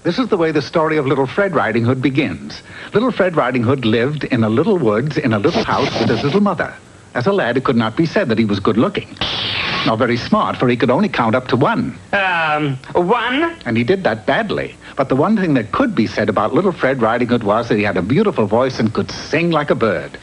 This is the way the story of Little Fred Riding Hood begins. Little Fred Riding Hood lived in a little woods in a little house with his little mother. As a lad, it could not be said that he was good-looking. Nor very smart, for he could only count up to 1. 1? And he did that badly. But the one thing that could be said about Little Fred Riding Hood was that he had a beautiful voice and could sing like a bird.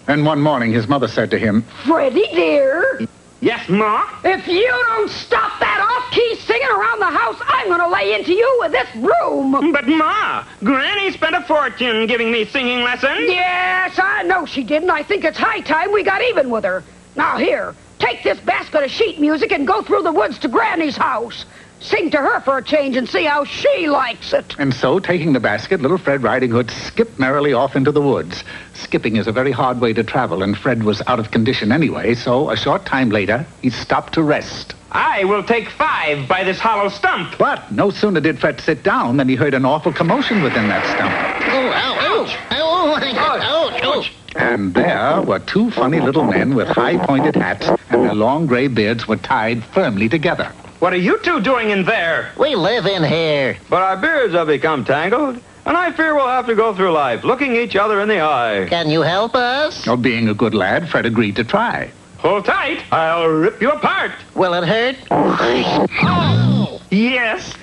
And one morning, his mother said to him, Freddie, dear. Yes, Ma? If you don't stop that off-key singing around the house, I'm going to lay into you with this broom. But, Ma, Granny spent a fortune giving me singing lessons. Yes, I know she did, and I think it's high time we got even with her. Now, here, take this basket of sheet music and go through the woods to Granny's house. Sing to her for a change and see how she likes it. And so, taking the basket, Little Fred Riding Hood skipped merrily off into the woods. Skipping is a very hard way to travel, and Fred was out of condition anyway, so a short time later, he stopped to rest. I will take 5 by this hollow stump. But no sooner did Fred sit down than he heard an awful commotion within that stump. Oh, ouch! Oh, my God! Ouch! And there were 2 funny little men with high-pointed hats, and their long gray beards were tied firmly together. What are you 2 doing in there? We live in here. But our beards have become tangled, and I fear we'll have to go through life looking each other in the eye. Can you help us? Well, being a good lad, Fred agreed to try. Hold tight. I'll rip you apart. Will it hurt? Yes.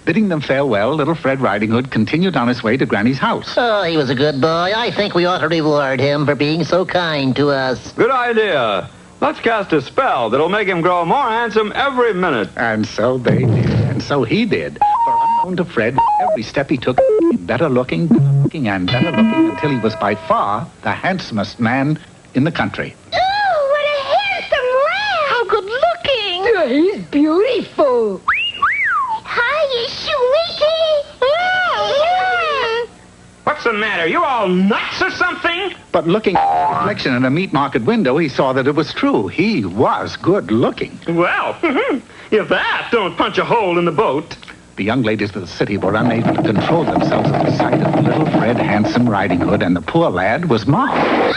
Bidding them farewell, Little Fred Riding Hood continued on his way to Granny's house. Oh, he was a good boy. I think we ought to reward him for being so kind to us. Good idea. Let's cast a spell that'll make him grow more handsome every minute. And so they did. And so he did. For unknown to Fred, every step he took, better looking, and better looking, until he was by far the handsomest man in the country. Oh, what a handsome lad! How good looking! He's beautiful. Hi, sweetie! What's the matter? You all nuts or something? But looking at the reflection in a meat market window, he saw that it was true. He was good looking. Well, if that don't punch a hole in the boat. The young ladies of the city were unable to control themselves at the sight of Little Fred Handsome Riding Hood, and the poor lad was mocked.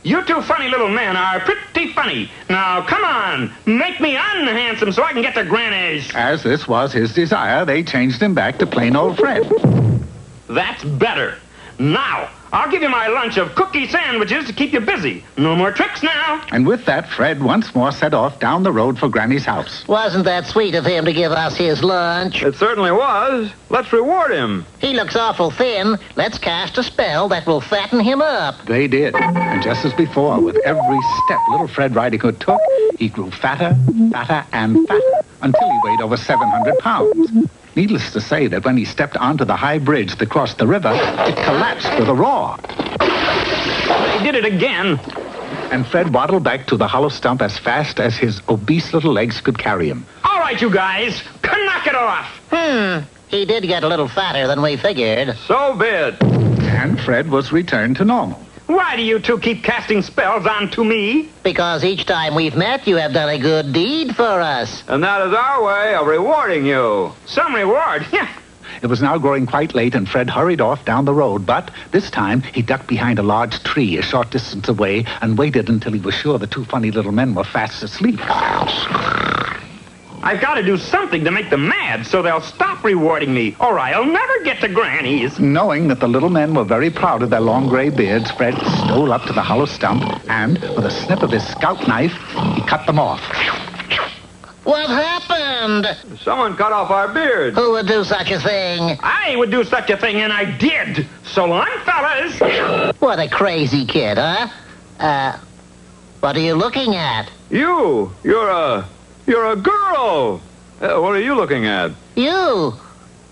You 2 funny little men are pretty funny. Now, come on, make me unhandsome so I can get to Granny's. As this was his desire, they changed him back to plain old Fred. That's better. Now, I'll give you my lunch of cookie sandwiches to keep you busy. No more tricks now. And with that, Fred once more set off down the road for Granny's house. Wasn't that sweet of him to give us his lunch? It certainly was. Let's reward him. He looks awful thin. Let's cast a spell that will fatten him up. They did. And just as before, with every step Little Fred Riding Hood took, he grew fatter, fatter, and fatter, until he weighed over 700 pounds. Needless to say that when he stepped onto the high bridge that crossed the river, it collapsed with a roar. They did it again. And Fred waddled back to the hollow stump as fast as his obese little legs could carry him. All right, you guys, knock it off. He did get a little fatter than we figured. So be it. And Fred was returned to normal. Why do you 2 keep casting spells onto me? Because each time we've met, you have done a good deed for us. And that is our way of rewarding you. Some reward? It was now growing quite late, and Fred hurried off down the road, but this time he ducked behind a large tree a short distance away and waited until he was sure the 2 funny little men were fast asleep. I've got to do something to make them mad so they'll stop rewarding me, or I'll never get to Granny's. Knowing that the little men were very proud of their long gray beards, Fred stole up to the hollow stump and, with a snip of his scout knife, he cut them off. What happened? Someone cut off our beards. Who would do such a thing? I would do such a thing, and I did. So long, fellas. What a crazy kid, huh? What are you looking at? You're a girl. What are you looking at? You're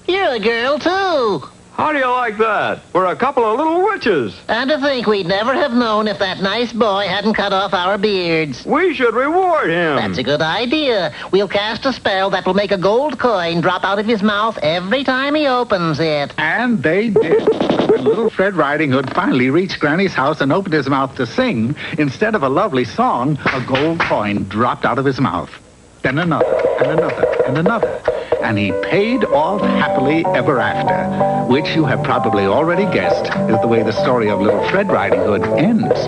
a girl, too. How do you like that? We're a couple of little witches. And to think we'd never have known if that nice boy hadn't cut off our beards. We should reward him. That's a good idea. We'll cast a spell that will make a gold coin drop out of his mouth every time he opens it. And they did. When Little Fred Riding Hood finally reached Granny's house and opened his mouth to sing, instead of a lovely song, a gold coin dropped out of his mouth. Then another, and another, and another. And he paid off happily ever after, which you have probably already guessed is the way the story of Little Fred Riding Hood ends.